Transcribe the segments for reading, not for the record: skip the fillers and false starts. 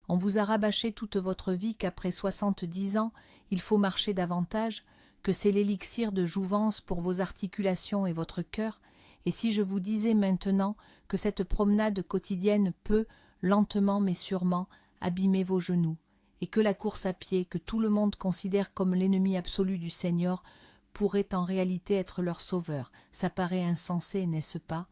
On vous a rabâché toute votre vie qu'après 70 ans, il faut marcher davantage, que c'est l'élixir de jouvence pour vos articulations et votre cœur, et si je vous disais maintenant que cette promenade quotidienne peut, lentement mais sûrement, abîmer vos genoux, et que la course à pied, que tout le monde considère comme l'ennemi absolu du senior, pourrait en réalité être leur sauveur, ça paraît insensé, n'est-ce pas?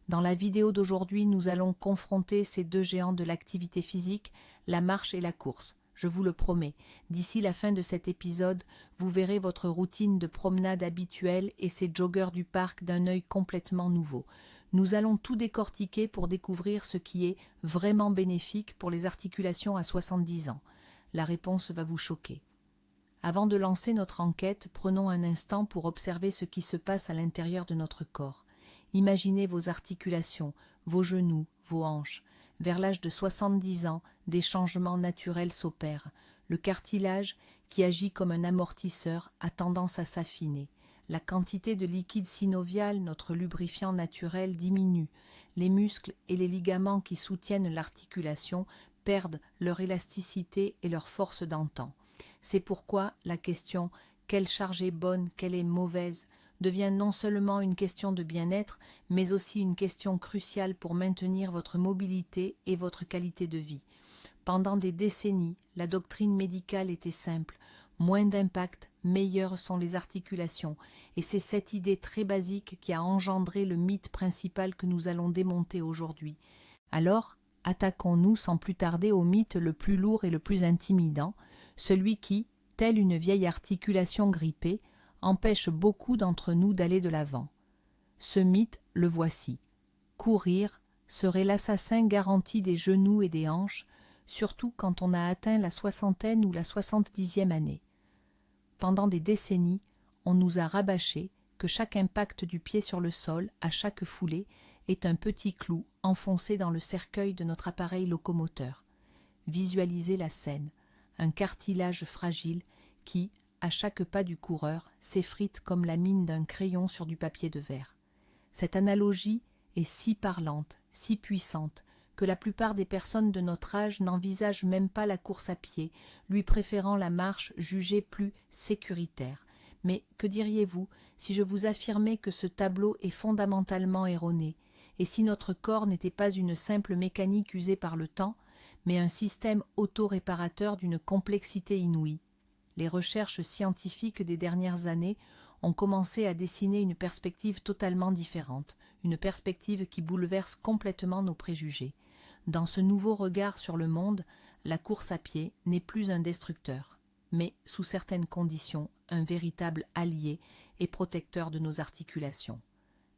Dans la vidéo d'aujourd'hui, nous allons confronter ces deux géants de l'activité physique, la marche et la course. Je vous le promets, d'ici la fin de cet épisode, vous verrez votre routine de promenade habituelle et ces joggeurs du parc d'un œil complètement nouveau. Nous allons tout décortiquer pour découvrir ce qui est vraiment bénéfique pour les articulations à 70 ans. La réponse va vous choquer. Avant de lancer notre enquête, prenons un instant pour observer ce qui se passe à l'intérieur de notre corps. Imaginez vos articulations, vos genoux, vos hanches. Vers l'âge de 70 ans, des changements naturels s'opèrent. Le cartilage, qui agit comme un amortisseur, a tendance à s'affiner. La quantité de liquide synovial, notre lubrifiant naturel, diminue. Les muscles et les ligaments qui soutiennent l'articulation perdent leur élasticité et leur force d'antan. C'est pourquoi la question « quelle charge est bonne, quelle est mauvaise ?» devient non seulement une question de bien-être, mais aussi une question cruciale pour maintenir votre mobilité et votre qualité de vie. Pendant des décennies, la doctrine médicale était simple. Moins d'impact, meilleures sont les articulations. Et c'est cette idée très basique qui a engendré le mythe principal que nous allons démonter aujourd'hui. Alors, attaquons-nous sans plus tarder au mythe le plus lourd et le plus intimidant, celui qui, telle une vieille articulation grippée, empêche beaucoup d'entre nous d'aller de l'avant. Ce mythe, le voici. Courir serait l'assassin garanti des genoux et des hanches, surtout quand on a atteint la soixantaine ou la 70e année. Pendant des décennies, on nous a rabâché que chaque impact du pied sur le sol, à chaque foulée, est un petit clou enfoncé dans le cercueil de notre appareil locomoteur. Visualisez la scène, un cartilage fragile qui, à chaque pas du coureur, s'effrite comme la mine d'un crayon sur du papier de verre. Cette analogie est si parlante, si puissante, que la plupart des personnes de notre âge n'envisagent même pas la course à pied, lui préférant la marche jugée plus sécuritaire. Mais que diriez-vous si je vous affirmais que ce tableau est fondamentalement erroné, et si notre corps n'était pas une simple mécanique usée par le temps, mais un système auto-réparateur d'une complexité inouïe? Les recherches scientifiques des dernières années ont commencé à dessiner une perspective totalement différente, une perspective qui bouleverse complètement nos préjugés. Dans ce nouveau regard sur le monde, la course à pied n'est plus un destructeur, mais, sous certaines conditions, un véritable allié et protecteur de nos articulations.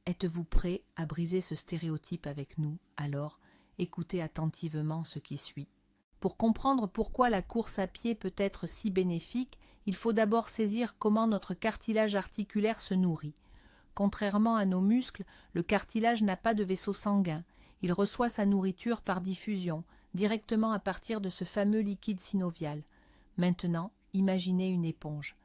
Êtes-vous prêt à briser ce stéréotype avec nous? Alors, écoutez attentivement ce qui suit. Pour comprendre pourquoi la course à pied peut être si bénéfique, il faut d'abord saisir comment notre cartilage articulaire se nourrit. Contrairement à nos muscles, le cartilage n'a pas de vaisseau sanguin. Il reçoit sa nourriture par diffusion, directement à partir de ce fameux liquide synovial. Maintenant, imaginez une éponge.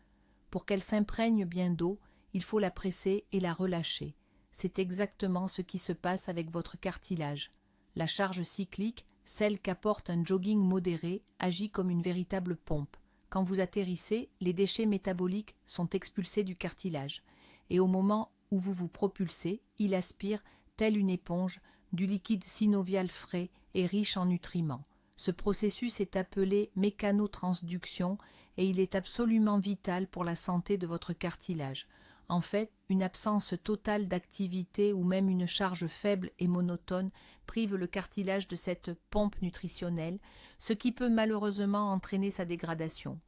Pour qu'elle s'imprègne bien d'eau, il faut la presser et la relâcher. C'est exactement ce qui se passe avec votre cartilage. La charge cyclique, celle qu'apporte un jogging modéré, agit comme une véritable pompe. Quand vous atterrissez, les déchets métaboliques sont expulsés du cartilage. Et au moment où vous vous propulsez, il aspire, telle une éponge, du liquide synovial frais et riche en nutriments. Ce processus est appelé mécanotransduction et il est absolument vital pour la santé de votre cartilage. En fait, une absence totale d'activité ou même une charge faible et monotone prive le cartilage de cette pompe nutritionnelle, ce qui peut malheureusement entraîner sa dégradation.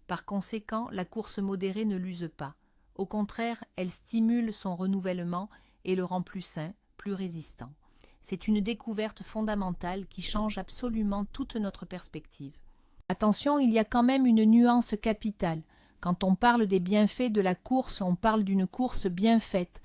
Par conséquent, la course modérée ne l'use pas. Au contraire, elle stimule son renouvellement et le rend plus sain, plus résistant. C'est une découverte fondamentale qui change absolument toute notre perspective. Attention, il y a quand même une nuance capitale. Quand on parle des bienfaits de la course, on parle d'une course bien faite,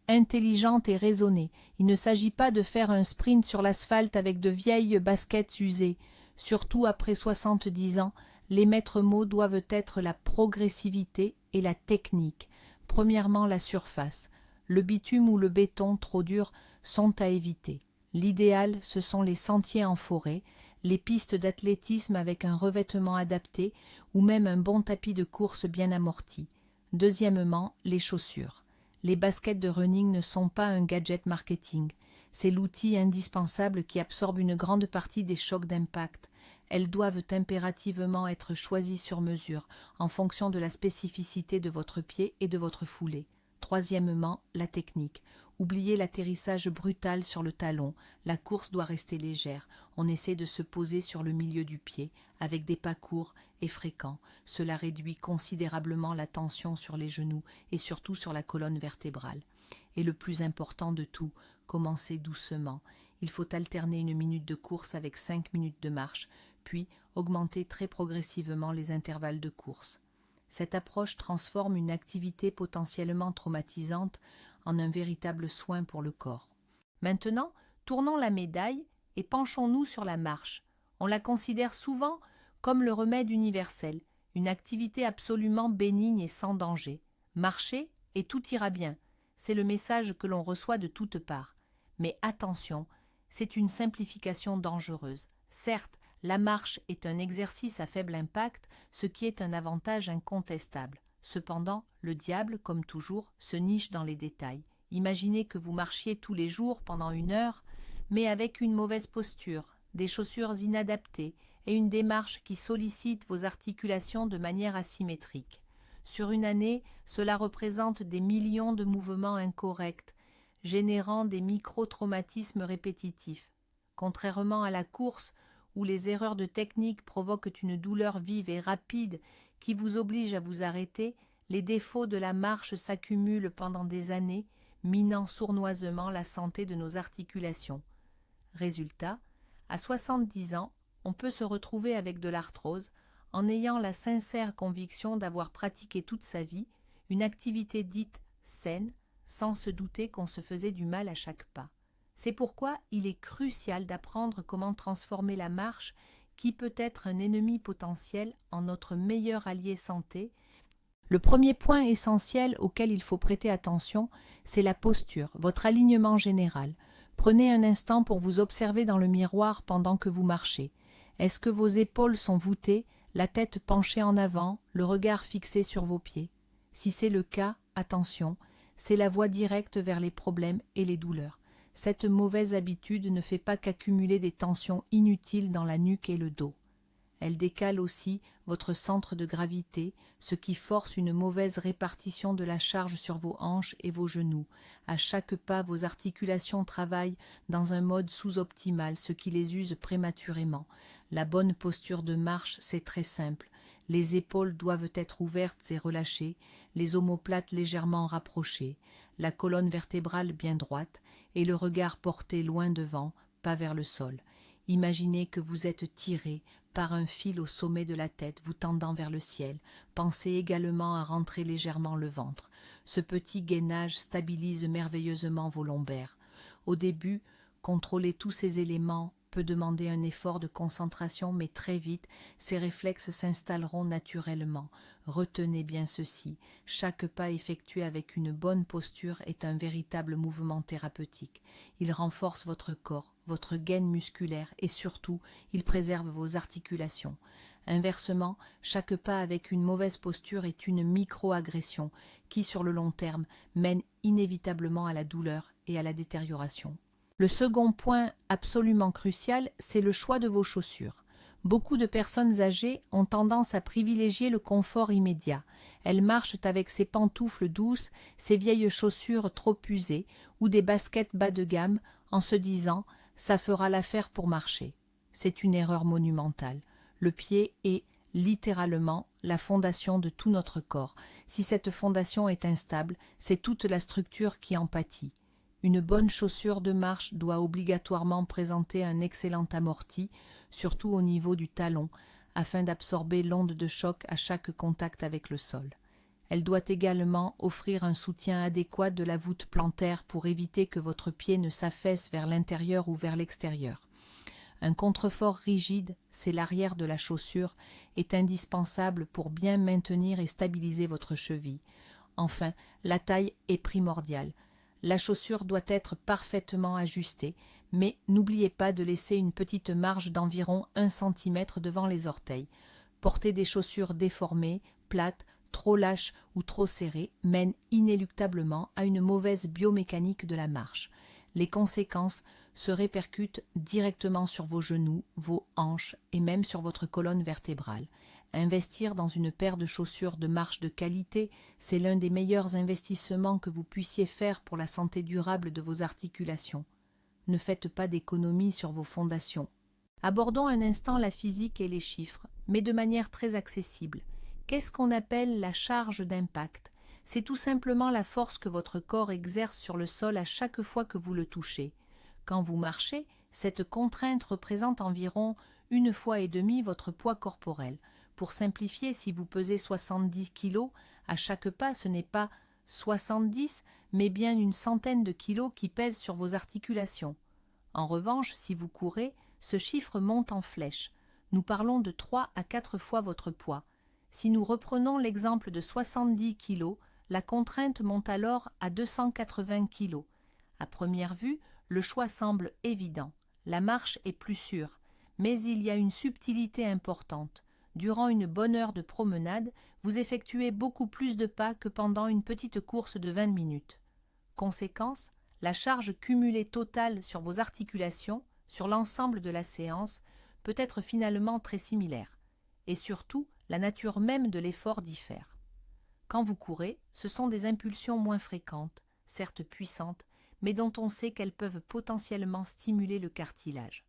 intelligente et raisonnée. Il ne s'agit pas de faire un sprint sur l'asphalte avec de vieilles baskets usées. Surtout après 70 ans, les maîtres mots doivent être la progressivité et la technique. Premièrement, la surface. Le bitume ou le béton trop dur sont à éviter. L'idéal, ce sont les sentiers en forêt, les pistes d'athlétisme avec un revêtement adapté ou même un bon tapis de course bien amorti. Deuxièmement, les chaussures. Les baskets de running ne sont pas un gadget marketing. C'est l'outil indispensable qui absorbe une grande partie des chocs d'impact. Elles doivent impérativement être choisies sur mesure, en fonction de la spécificité de votre pied et de votre foulée. Troisièmement, la technique. Oubliez l'atterrissage brutal sur le talon. La course doit rester légère. On essaie de se poser sur le milieu du pied, avec des pas courts et fréquents. Cela réduit considérablement la tension sur les genoux et surtout sur la colonne vertébrale. Et le plus important de tout, commencez doucement. Il faut alterner 1 minute de course avec 5 minutes de marche, puis augmenter très progressivement les intervalles de course. Cette approche transforme une activité potentiellement traumatisante en un véritable soin pour le corps. Maintenant, tournons la médaille et penchons-nous sur la marche. On la considère souvent comme le remède universel, une activité absolument bénigne et sans danger. Marchez et tout ira bien. C'est le message que l'on reçoit de toutes parts. Mais attention, c'est une simplification dangereuse. Certes, la marche est un exercice à faible impact, ce qui est un avantage incontestable. Cependant, le diable, comme toujours, se niche dans les détails. Imaginez que vous marchiez tous les jours pendant 1 heure, mais avec une mauvaise posture, des chaussures inadaptées et une démarche qui sollicite vos articulations de manière asymétrique. Sur une année, cela représente des millions de mouvements incorrects, générant des micro-traumatismes répétitifs. Contrairement à la course, où les erreurs de technique provoquent une douleur vive et rapide qui vous oblige à vous arrêter, les défauts de la marche s'accumulent pendant des années, minant sournoisement la santé de nos articulations. Résultat, à 70 ans, on peut se retrouver avec de l'arthrose en ayant la sincère conviction d'avoir pratiqué toute sa vie une activité dite saine, sans se douter qu'on se faisait du mal à chaque pas. C'est pourquoi il est crucial d'apprendre comment transformer la marche, qui peut être un ennemi potentiel, en notre meilleur allié santé. Le premier point essentiel auquel il faut prêter attention, c'est la posture, votre alignement général. Prenez un instant pour vous observer dans le miroir pendant que vous marchez. Est-ce que vos épaules sont voûtées, la tête penchée en avant, le regard fixé sur vos pieds? Si c'est le cas, attention, c'est la voie directe vers les problèmes et les douleurs. Cette mauvaise habitude ne fait pas qu'accumuler des tensions inutiles dans la nuque et le dos. Elle décale aussi votre centre de gravité, ce qui force une mauvaise répartition de la charge sur vos hanches et vos genoux. À chaque pas, vos articulations travaillent dans un mode sous-optimal, ce qui les use prématurément. La bonne posture de marche, c'est très simple. Les épaules doivent être ouvertes et relâchées, les omoplates légèrement rapprochées, la colonne vertébrale bien droite et le regard porté loin devant, pas vers le sol. Imaginez que vous êtes tiré par un fil au sommet de la tête, vous tendant vers le ciel. Pensez également à rentrer légèrement le ventre. Ce petit gainage stabilise merveilleusement vos lombaires. Au début, contrôler tous ces éléments peut demander un effort de concentration, mais très vite, ces réflexes s'installeront naturellement. Retenez bien ceci, chaque pas effectué avec une bonne posture est un véritable mouvement thérapeutique. Il renforce votre corps, votre gaine musculaire et surtout, il préserve vos articulations. Inversement, chaque pas avec une mauvaise posture est une micro-agression qui, sur le long terme, mène inévitablement à la douleur et à la détérioration. Le second point absolument crucial, c'est le choix de vos chaussures. Beaucoup de personnes âgées ont tendance à privilégier le confort immédiat. Elles marchent avec ces pantoufles douces, ces vieilles chaussures trop usées ou des baskets bas de gamme en se disant « ça fera l'affaire pour marcher ». C'est une erreur monumentale. Le pied est littéralement la fondation de tout notre corps. Si cette fondation est instable, c'est toute la structure qui en pâtit. Une bonne chaussure de marche doit obligatoirement présenter un excellent amorti, surtout au niveau du talon, afin d'absorber l'onde de choc à chaque contact avec le sol. Elle doit également offrir un soutien adéquat de la voûte plantaire pour éviter que votre pied ne s'affaisse vers l'intérieur ou vers l'extérieur. Un contrefort rigide, c'est l'arrière de la chaussure, est indispensable pour bien maintenir et stabiliser votre cheville. Enfin, la taille est primordiale. La chaussure doit être parfaitement ajustée, mais n'oubliez pas de laisser une petite marge d'environ 1 cm devant les orteils. Porter des chaussures déformées, plates, trop lâches ou trop serrées mène inéluctablement à une mauvaise biomécanique de la marche. Les conséquences se répercutent directement sur vos genoux, vos hanches et même sur votre colonne vertébrale. Investir dans une paire de chaussures de marche de qualité, c'est l'un des meilleurs investissements que vous puissiez faire pour la santé durable de vos articulations. Ne faites pas d'économie sur vos fondations. Abordons un instant la physique et les chiffres, mais de manière très accessible. Qu'est-ce qu'on appelle la charge d'impact? C'est tout simplement la force que votre corps exerce sur le sol à chaque fois que vous le touchez. Quand vous marchez, cette contrainte représente environ 1,5 fois votre poids corporel. Pour simplifier, si vous pesez 70 kg, à chaque pas, ce n'est pas 70, mais bien une centaine de kilos qui pèsent sur vos articulations. En revanche, si vous courez, ce chiffre monte en flèche. Nous parlons de 3 à 4 fois votre poids. Si nous reprenons l'exemple de 70 kg, la contrainte monte alors à 280 kg. À première vue, le choix semble évident. La marche est plus sûre, mais il y a une subtilité importante. Durant une bonne heure de promenade, vous effectuez beaucoup plus de pas que pendant une petite course de 20 minutes. Conséquence, la charge cumulée totale sur vos articulations, sur l'ensemble de la séance, peut être finalement très similaire. Et surtout, la nature même de l'effort diffère. Quand vous courez, ce sont des impulsions moins fréquentes, certes puissantes, mais dont on sait qu'elles peuvent potentiellement stimuler le cartilage.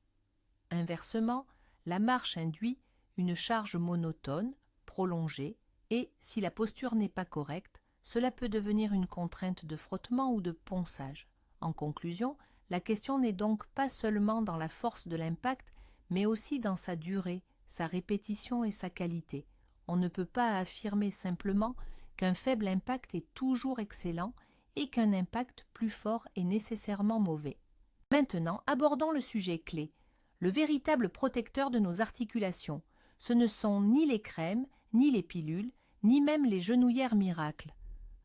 Inversement, la marche induit une charge monotone, prolongée, et, si la posture n'est pas correcte, cela peut devenir une contrainte de frottement ou de ponçage. En conclusion, la question n'est donc pas seulement dans la force de l'impact, mais aussi dans sa durée, sa répétition et sa qualité. On ne peut pas affirmer simplement qu'un faible impact est toujours excellent et qu'un impact plus fort est nécessairement mauvais. Maintenant, abordons le sujet clé, le véritable protecteur de nos articulations. Ce ne sont ni les crèmes, ni les pilules, ni même les genouillères miracles.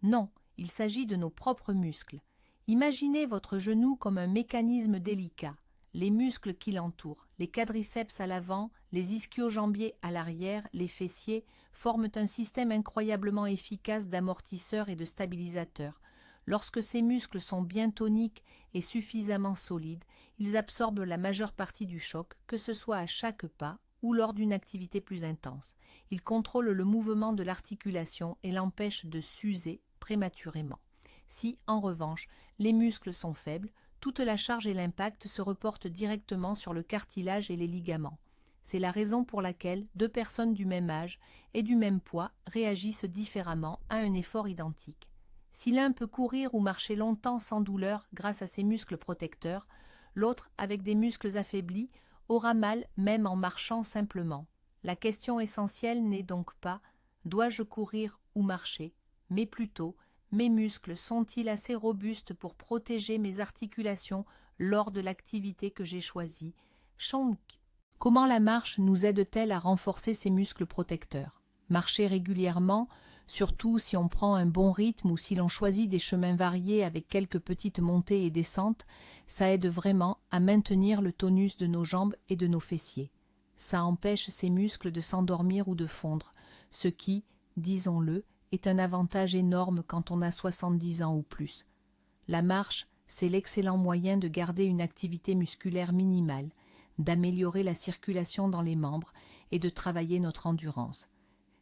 Non, il s'agit de nos propres muscles. Imaginez votre genou comme un mécanisme délicat. Les muscles qui l'entourent, les quadriceps à l'avant, les ischio-jambiers à l'arrière, les fessiers, forment un système incroyablement efficace d'amortisseurs et de stabilisateurs. Lorsque ces muscles sont bien toniques et suffisamment solides, ils absorbent la majeure partie du choc, que ce soit à chaque pas ou lors d'une activité plus intense. Ils contrôlent le mouvement de l'articulation et l'empêchent de s'user prématurément. Si, en revanche, les muscles sont faibles, toute la charge et l'impact se reportent directement sur le cartilage et les ligaments. C'est la raison pour laquelle 2 personnes du même âge et du même poids réagissent différemment à un effort identique. Si l'un peut courir ou marcher longtemps sans douleur grâce à ses muscles protecteurs, l'autre, avec des muscles affaiblis, aura mal même en marchant simplement. La question essentielle n'est donc pas « dois-je courir ou marcher ?», mais plutôt « mes muscles sont-ils assez robustes pour protéger mes articulations lors de l'activité que j'ai choisie ?» Comment la marche nous aide-t-elle à renforcer ces muscles protecteurs? Marcher régulièrement, surtout si on prend un bon rythme ou si l'on choisit des chemins variés avec quelques petites montées et descentes, ça aide vraiment à maintenir le tonus de nos jambes et de nos fessiers. Ça empêche ces muscles de s'endormir ou de fondre, ce qui, disons-le, est un avantage énorme quand on a 70 ans ou plus. La marche, c'est l'excellent moyen de garder une activité musculaire minimale, d'améliorer la circulation dans les membres et de travailler notre endurance.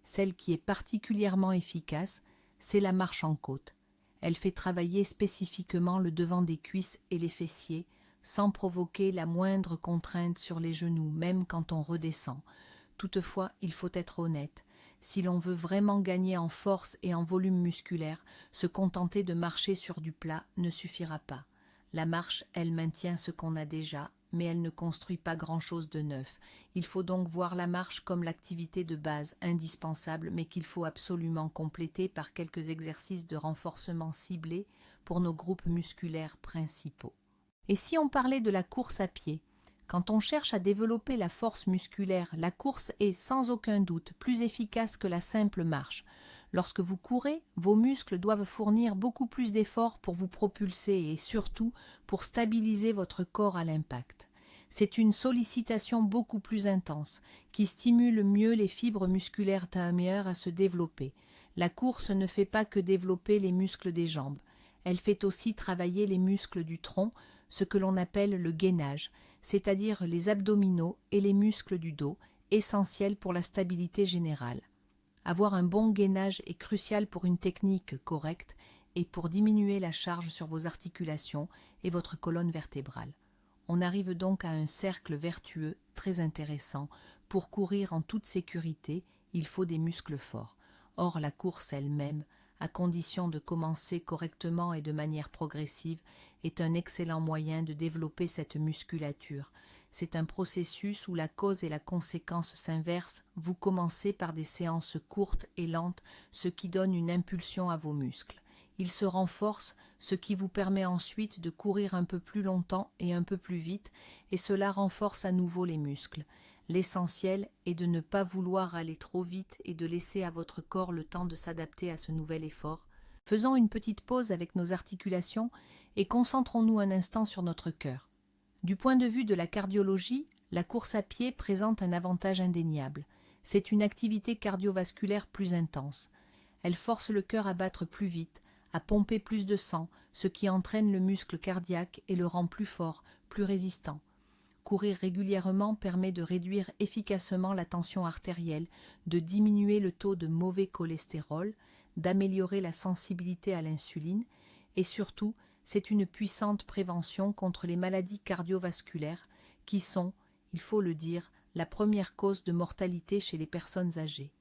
Celle qui est particulièrement efficace, c'est la marche en côte. Elle fait travailler spécifiquement le devant des cuisses et les fessiers, sans provoquer la moindre contrainte sur les genoux, même quand on redescend. Toutefois, il faut être honnête. Si l'on veut vraiment gagner en force et en volume musculaire, se contenter de marcher sur du plat ne suffira pas. La marche, elle maintient ce qu'on a déjà, mais elle ne construit pas grand-chose de neuf. Il faut donc voir la marche comme l'activité de base indispensable, mais qu'il faut absolument compléter par quelques exercices de renforcement ciblés pour nos groupes musculaires principaux. Et si on parlait de la course à pied? Quand on cherche à développer la force musculaire, la course est sans aucun doute plus efficace que la simple marche. Lorsque vous courez, vos muscles doivent fournir beaucoup plus d'efforts pour vous propulser et surtout pour stabiliser votre corps à l'impact. C'est une sollicitation beaucoup plus intense, qui stimule mieux les fibres musculaires intérieures à se développer. La course ne fait pas que développer les muscles des jambes, elle fait aussi travailler les muscles du tronc, ce que l'on appelle le gainage, c'est-à-dire les abdominaux et les muscles du dos, essentiels pour la stabilité générale. Avoir un bon gainage est crucial pour une technique correcte et pour diminuer la charge sur vos articulations et votre colonne vertébrale. On arrive donc à un cercle vertueux très intéressant. Pour courir en toute sécurité, il faut des muscles forts. Or, la course elle-même, à condition de commencer correctement et de manière progressive, est un excellent moyen de développer cette musculature. C'est un processus où la cause et la conséquence s'inversent. Vous commencez par des séances courtes et lentes, ce qui donne une impulsion à vos muscles. Ils se renforcent, ce qui vous permet ensuite de courir un peu plus longtemps et un peu plus vite, et cela renforce à nouveau les muscles. L'essentiel est de ne pas vouloir aller trop vite et de laisser à votre corps le temps de s'adapter à ce nouvel effort. Faisons une petite pause avec nos articulations et concentrons-nous un instant sur notre cœur. Du point de vue de la cardiologie, la course à pied présente un avantage indéniable. C'est une activité cardiovasculaire plus intense. Elle force le cœur à battre plus vite, à pomper plus de sang, ce qui entraîne le muscle cardiaque et le rend plus fort, plus résistant. Courir régulièrement permet de réduire efficacement la tension artérielle, de diminuer le taux de mauvais cholestérol, d'améliorer la sensibilité à l'insuline et surtout, c'est une puissante prévention contre les maladies cardiovasculaires qui sont, il faut le dire, la première cause de mortalité chez les personnes âgées.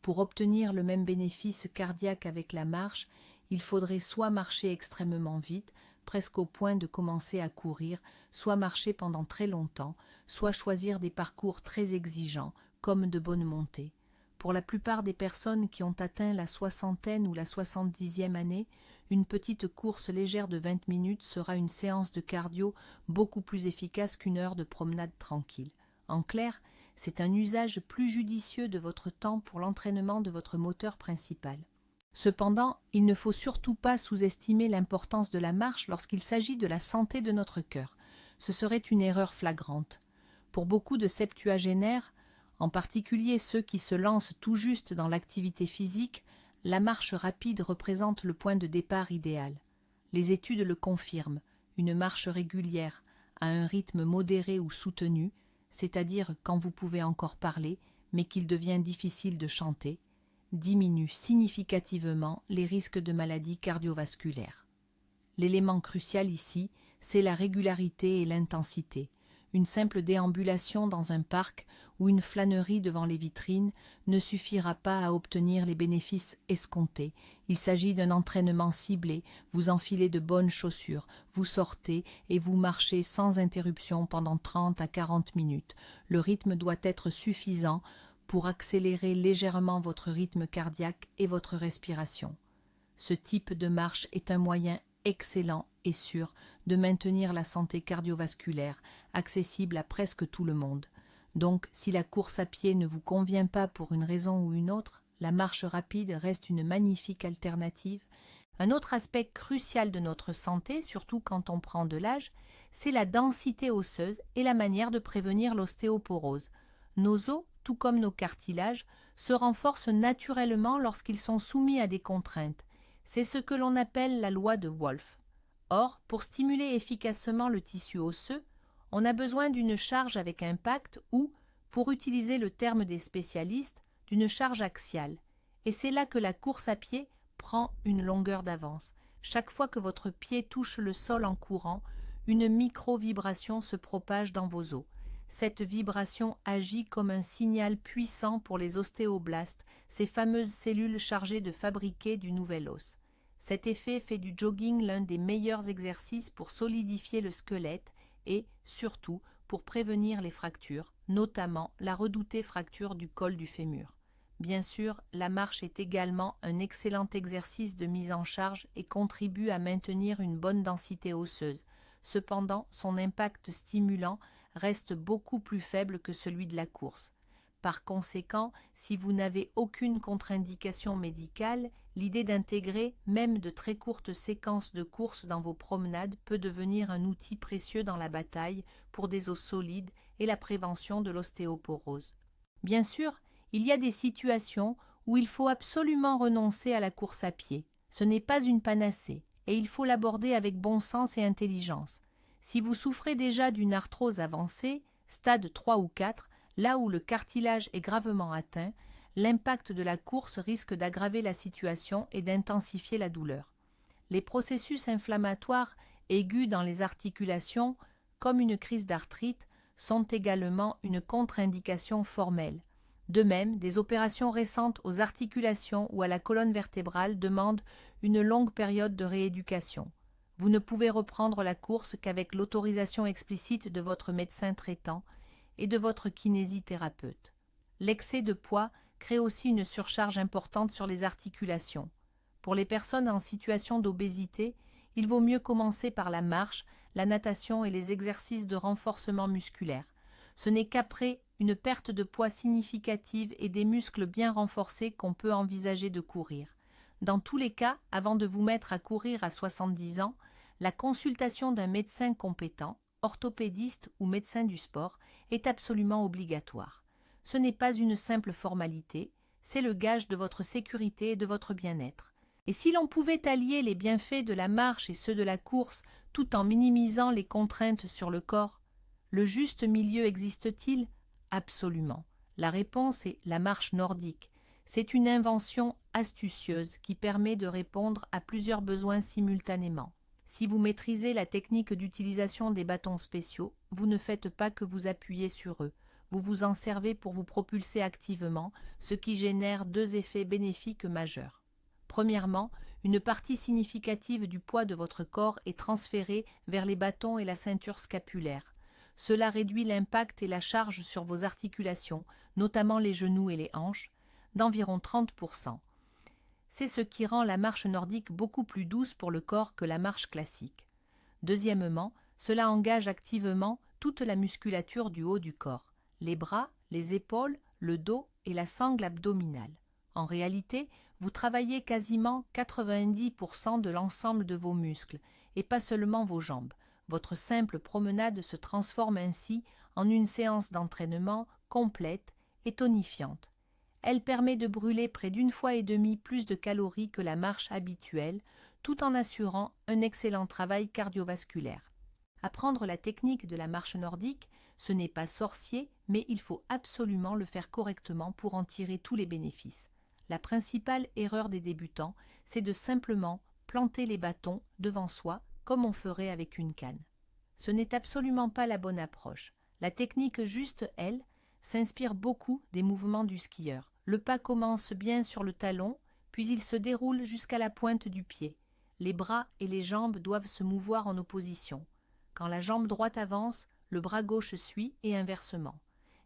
Pour obtenir le même bénéfice cardiaque avec la marche, il faudrait soit marcher extrêmement vite, presque au point de commencer à courir, soit marcher pendant très longtemps, soit choisir des parcours très exigeants, comme de bonnes montées. Pour la plupart des personnes qui ont atteint la soixantaine ou la 70e année, une petite course légère de 20 minutes sera une séance de cardio beaucoup plus efficace qu'une heure de promenade tranquille. En clair, c'est un usage plus judicieux de votre temps pour l'entraînement de votre moteur principal. Cependant, il ne faut surtout pas sous-estimer l'importance de la marche lorsqu'il s'agit de la santé de notre cœur. Ce serait une erreur flagrante. Pour beaucoup de septuagénaires, en particulier ceux qui se lancent tout juste dans l'activité physique, la marche rapide représente le point de départ idéal. Les études le confirment, une marche régulière, à un rythme modéré ou soutenu, c'est-à-dire quand vous pouvez encore parler, mais qu'il devient difficile de chanter, diminue significativement les risques de maladies cardiovasculaires. L'élément crucial ici, c'est la régularité et l'intensité. Une simple déambulation dans un parc ou une flânerie devant les vitrines ne suffira pas à obtenir les bénéfices escomptés. Il s'agit d'un entraînement ciblé, vous enfilez de bonnes chaussures, vous sortez et vous marchez sans interruption pendant 30 à 40 minutes. Le rythme doit être suffisant pour accélérer légèrement votre rythme cardiaque et votre respiration. Ce type de marche est un moyen excellent et sûr de maintenir la santé cardiovasculaire, accessible à presque tout le monde. Donc, si la course à pied ne vous convient pas pour une raison ou une autre, la marche rapide reste une magnifique alternative. Un autre aspect crucial de notre santé, surtout quand on prend de l'âge, c'est la densité osseuse et la manière de prévenir l'ostéoporose. Nos os, tout comme nos cartilages, se renforcent naturellement lorsqu'ils sont soumis à des contraintes. C'est ce que l'on appelle la loi de Wolff. Or, pour stimuler efficacement le tissu osseux, on a besoin d'une charge avec impact ou, pour utiliser le terme des spécialistes, d'une charge axiale. Et c'est là que la course à pied prend une longueur d'avance. Chaque fois que votre pied touche le sol en courant, une micro-vibration se propage dans vos os. Cette vibration agit comme un signal puissant pour les ostéoblastes, ces fameuses cellules chargées de fabriquer du nouvel os. Cet effet fait du jogging l'un des meilleurs exercices pour solidifier le squelette et, surtout, pour prévenir les fractures, notamment la redoutée fracture du col du fémur. Bien sûr, la marche est également un excellent exercice de mise en charge et contribue à maintenir une bonne densité osseuse. Cependant, son impact stimulant reste beaucoup plus faible que celui de la course. Par conséquent, si vous n'avez aucune contre-indication médicale, l'idée d'intégrer même de très courtes séquences de course dans vos promenades peut devenir un outil précieux dans la bataille pour des os solides et la prévention de l'ostéoporose. Bien sûr, il y a des situations où il faut absolument renoncer à la course à pied. Ce n'est pas une panacée, et il faut l'aborder avec bon sens et intelligence. Si vous souffrez déjà d'une arthrose avancée, stade 3 ou 4, là où le cartilage est gravement atteint, l'impact de la course risque d'aggraver la situation et d'intensifier la douleur. Les processus inflammatoires aigus dans les articulations, comme une crise d'arthrite, sont également une contre-indication formelle. De même, des opérations récentes aux articulations ou à la colonne vertébrale demandent une longue période de rééducation. Vous ne pouvez reprendre la course qu'avec l'autorisation explicite de votre médecin traitant et de votre kinésithérapeute. L'excès de poids crée aussi une surcharge importante sur les articulations. Pour les personnes en situation d'obésité, il vaut mieux commencer par la marche, la natation et les exercices de renforcement musculaire. Ce n'est qu'après une perte de poids significative et des muscles bien renforcés qu'on peut envisager de courir. Dans tous les cas, avant de vous mettre à courir à 70 ans, la consultation d'un médecin compétent, orthopédiste ou médecin du sport, est absolument obligatoire. Ce n'est pas une simple formalité, c'est le gage de votre sécurité et de votre bien-être. Et si l'on pouvait allier les bienfaits de la marche et ceux de la course tout en minimisant les contraintes sur le corps, le juste milieu existe-t-il? Absolument. La réponse est la marche nordique. C'est une invention astucieuse qui permet de répondre à plusieurs besoins simultanément. Si vous maîtrisez la technique d'utilisation des bâtons spéciaux, vous ne faites pas que vous appuyer sur eux. Vous vous en servez pour vous propulser activement, ce qui génère deux effets bénéfiques majeurs. Premièrement, une partie significative du poids de votre corps est transférée vers les bâtons et la ceinture scapulaire. Cela réduit l'impact et la charge sur vos articulations, notamment les genoux et les hanches, d'environ 30%. C'est ce qui rend la marche nordique beaucoup plus douce pour le corps que la marche classique. Deuxièmement, cela engage activement toute la musculature du haut du corps, les bras, les épaules, le dos et la sangle abdominale. En réalité, vous travaillez quasiment 90% de l'ensemble de vos muscles, et pas seulement vos jambes. Votre simple promenade se transforme ainsi en une séance d'entraînement complète et tonifiante. Elle permet de brûler près d'1,5 fois plus de calories que la marche habituelle, tout en assurant un excellent travail cardiovasculaire. Apprendre la technique de la marche nordique, ce n'est pas sorcier, mais il faut absolument le faire correctement pour en tirer tous les bénéfices. La principale erreur des débutants, c'est de simplement planter les bâtons devant soi comme on ferait avec une canne. Ce n'est absolument pas la bonne approche. La technique juste, elle, s'inspire beaucoup des mouvements du skieur. Le pas commence bien sur le talon, puis il se déroule jusqu'à la pointe du pied. Les bras et les jambes doivent se mouvoir en opposition. Quand la jambe droite avance, le bras gauche suit et inversement.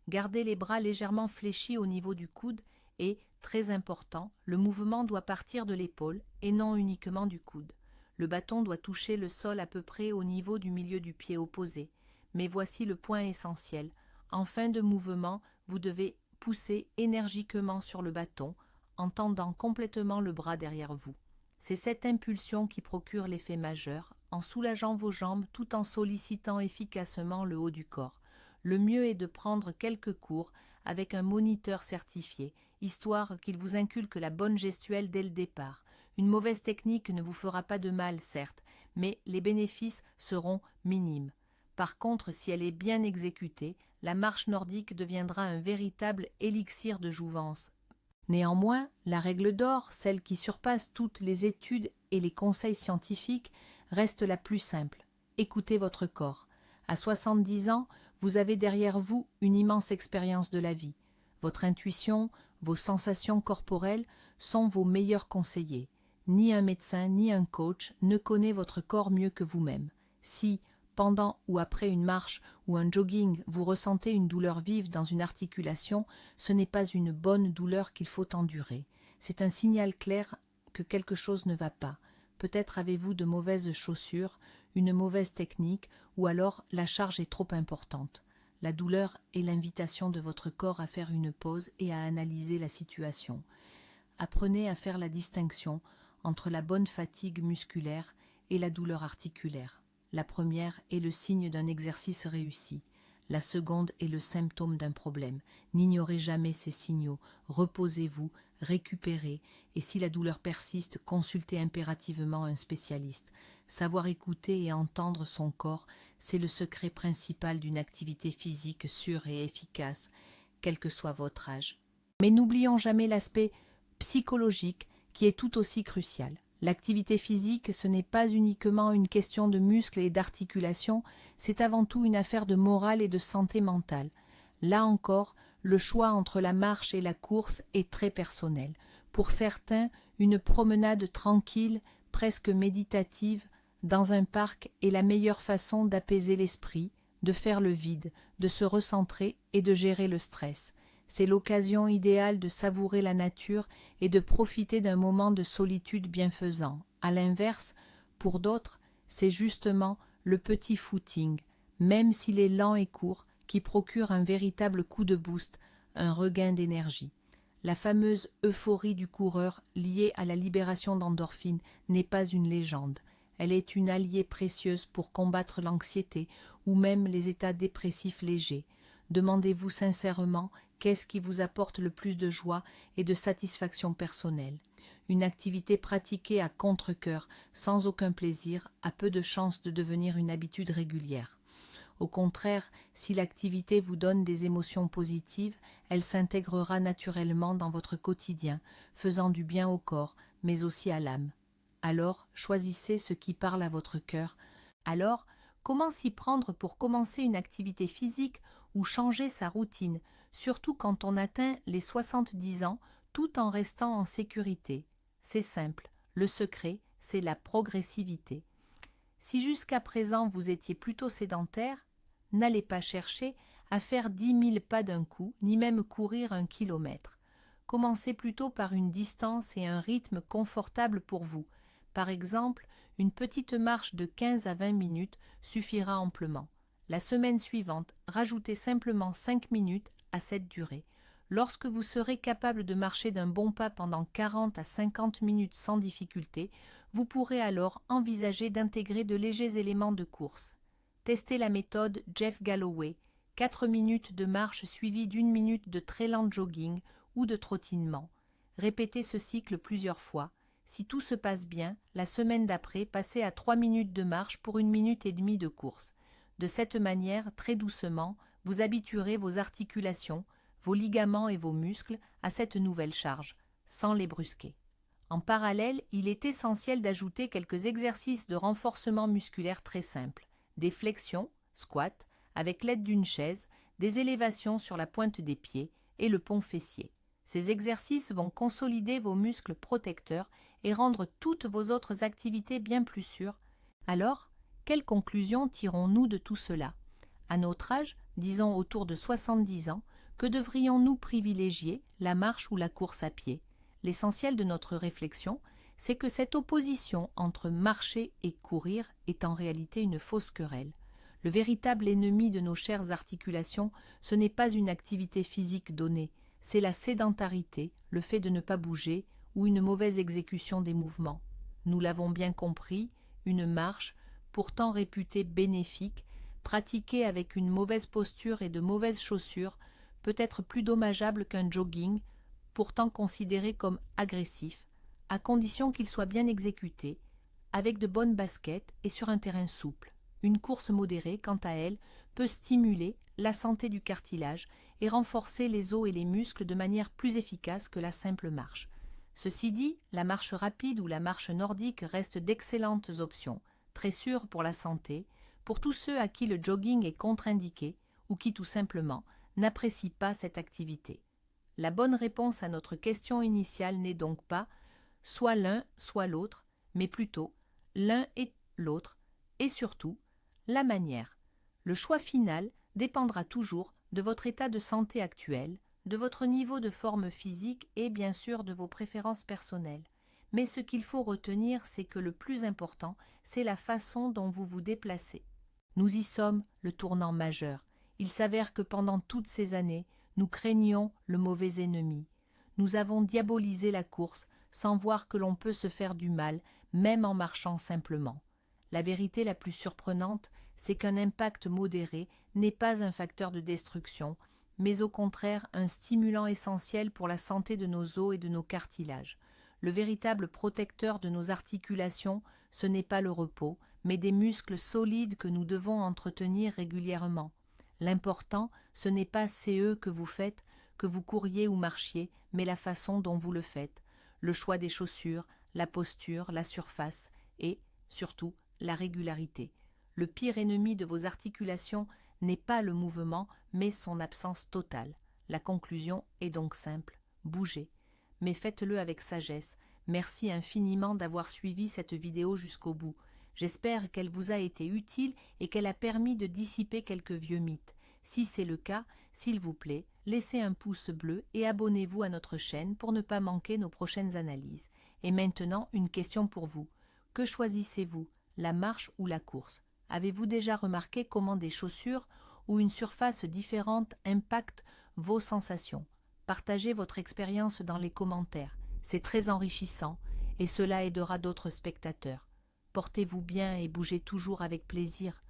Gardez les bras légèrement fléchis au niveau du coude et, très important, le mouvement doit partir de l'épaule et non uniquement du coude. Le bâton doit toucher le sol à peu près au niveau du milieu du pied opposé. Mais voici le point essentiel. En fin de mouvement, vous devez pousser énergiquement sur le bâton, en tendant complètement le bras derrière vous. C'est cette impulsion qui procure l'effet majeur, en soulageant vos jambes tout en sollicitant efficacement le haut du corps. Le mieux est de prendre quelques cours avec un moniteur certifié, histoire qu'il vous inculque la bonne gestuelle dès le départ. Une mauvaise technique ne vous fera pas de mal, certes, mais les bénéfices seront minimes. Par contre, si elle est bien exécutée, la marche nordique deviendra un véritable élixir de jouvence. Néanmoins, la règle d'or, celle qui surpasse toutes les études et les conseils scientifiques, reste la plus simple. Écoutez votre corps. À 70 ans, vous avez derrière vous une immense expérience de la vie. Votre intuition, vos sensations corporelles sont vos meilleurs conseillers. Ni un médecin ni un coach ne connaît votre corps mieux que vous-même. Si, pendant ou après une marche ou un jogging, vous ressentez une douleur vive dans une articulation, ce n'est pas une bonne douleur qu'il faut endurer. C'est un signal clair que quelque chose ne va pas. Peut-être avez-vous de mauvaises chaussures, une mauvaise technique, ou alors la charge est trop importante. La douleur est l'invitation de votre corps à faire une pause et à analyser la situation. Apprenez à faire la distinction entre la bonne fatigue musculaire et la douleur articulaire. La première est le signe d'un exercice réussi. La seconde est le symptôme d'un problème. N'ignorez jamais ces signaux. Reposez-vous, récupérez, et si la douleur persiste, consultez impérativement un spécialiste. Savoir écouter et entendre son corps, c'est le secret principal d'une activité physique sûre et efficace, quel que soit votre âge. Mais n'oublions jamais l'aspect psychologique qui est tout aussi crucial. L'activité physique, ce n'est pas uniquement une question de muscles et d'articulations, c'est avant tout une affaire de morale et de santé mentale. Là encore, le choix entre la marche et la course est très personnel. Pour certains, une promenade tranquille, presque méditative, dans un parc est la meilleure façon d'apaiser l'esprit, de faire le vide, de se recentrer et de gérer le stress. C'est l'occasion idéale de savourer la nature et de profiter d'un moment de solitude bienfaisant. À l'inverse, pour d'autres, c'est justement le petit footing, même s'il est lent et court, qui procure un véritable coup de boost, un regain d'énergie. La fameuse euphorie du coureur liée à la libération d'endorphines n'est pas une légende. Elle est une alliée précieuse pour combattre l'anxiété ou même les états dépressifs légers. Demandez-vous sincèrement qu'est-ce qui vous apporte le plus de joie et de satisfaction personnelle. Une activité pratiquée à contre-cœur, sans aucun plaisir, a peu de chances de devenir une habitude régulière. Au contraire, si l'activité vous donne des émotions positives, elle s'intégrera naturellement dans votre quotidien, faisant du bien au corps, mais aussi à l'âme. Alors, choisissez ce qui parle à votre cœur. Alors, comment s'y prendre pour commencer une activité physique ou changer sa routine, surtout quand on atteint les 70 ans, tout en restant en sécurité? C'est simple, le secret, c'est la progressivité. Si jusqu'à présent vous étiez plutôt sédentaire, n'allez pas chercher à faire 10 000 pas d'un coup, ni même courir 1 kilomètre. Commencez plutôt par une distance et un rythme confortable pour vous. Par exemple, une petite marche de 15 à 20 minutes suffira amplement. La semaine suivante, rajoutez simplement 5 minutes à cette durée. Lorsque vous serez capable de marcher d'un bon pas pendant 40 à 50 minutes sans difficulté, vous pourrez alors envisager d'intégrer de légers éléments de course. Testez la méthode Jeff Galloway, 4 minutes de marche suivies d'1 minute de très lent jogging ou de trottinement. Répétez ce cycle plusieurs fois. Si tout se passe bien, la semaine d'après, passez à 3 minutes de marche pour 1 minute et demie de course. De cette manière, très doucement, vous habituerez vos articulations, vos ligaments et vos muscles à cette nouvelle charge, sans les brusquer. En parallèle, il est essentiel d'ajouter quelques exercices de renforcement musculaire très simples, des flexions, squats, avec l'aide d'une chaise, des élévations sur la pointe des pieds et le pont fessier. Ces exercices vont consolider vos muscles protecteurs et rendre toutes vos autres activités bien plus sûres. Alors, quelle conclusion tirons-nous de tout cela? À notre âge, disons autour de 70 ans, que devrions-nous privilégier, la marche ou la course à pied? L'essentiel de notre réflexion, c'est que cette opposition entre marcher et courir est en réalité une fausse querelle. Le véritable ennemi de nos chères articulations, ce n'est pas une activité physique donnée, c'est la sédentarité, le fait de ne pas bouger ou une mauvaise exécution des mouvements. Nous l'avons bien compris, une marche, pourtant réputée bénéfique, pratiquée avec une mauvaise posture et de mauvaises chaussures, peut être plus dommageable qu'un jogging, pourtant considéré comme agressif, à condition qu'il soit bien exécuté, avec de bonnes baskets et sur un terrain souple. Une course modérée, quant à elle, peut stimuler la santé du cartilage et renforcer les os et les muscles de manière plus efficace que la simple marche. Ceci dit, la marche rapide ou la marche nordique restent d'excellentes options, très sûres pour la santé, pour tous ceux à qui le jogging est contre-indiqué ou qui tout simplement n'apprécient pas cette activité. La bonne réponse à notre question initiale n'est donc pas soit l'un, soit l'autre, mais plutôt l'un et l'autre, et surtout la manière. Le choix final dépendra toujours de votre état de santé actuel, de votre niveau de forme physique et bien sûr de vos préférences personnelles. Mais ce qu'il faut retenir, c'est que le plus important, c'est la façon dont vous vous déplacez. Nous y sommes le tournant majeur. Il s'avère que pendant toutes ces années, nous craignions le mauvais ennemi. Nous avons diabolisé la course sans voir que l'on peut se faire du mal, même en marchant simplement. La vérité la plus surprenante, c'est qu'un impact modéré n'est pas un facteur de destruction, mais au contraire un stimulant essentiel pour la santé de nos os et de nos cartilages. Le véritable protecteur de nos articulations, ce n'est pas le repos, mais des muscles solides que nous devons entretenir régulièrement. L'important, ce n'est pas ce que vous faites, que vous couriez ou marchiez, mais la façon dont vous le faites, le choix des chaussures, la posture, la surface et, surtout, la régularité. Le pire ennemi de vos articulations n'est pas le mouvement, mais son absence totale. La conclusion est donc simple, bougez. Mais faites-le avec sagesse. Merci infiniment d'avoir suivi cette vidéo jusqu'au bout. J'espère qu'elle vous a été utile et qu'elle a permis de dissiper quelques vieux mythes. Si c'est le cas, s'il vous plaît, laissez un pouce bleu et abonnez-vous à notre chaîne pour ne pas manquer nos prochaines analyses. Et maintenant, une question pour vous. Que choisissez-vous, la marche ou la course? Avez-vous déjà remarqué comment des chaussures ou une surface différente impactent vos sensations? Partagez votre expérience dans les commentaires, c'est très enrichissant et cela aidera d'autres spectateurs. Portez-vous bien et bougez toujours avec plaisir.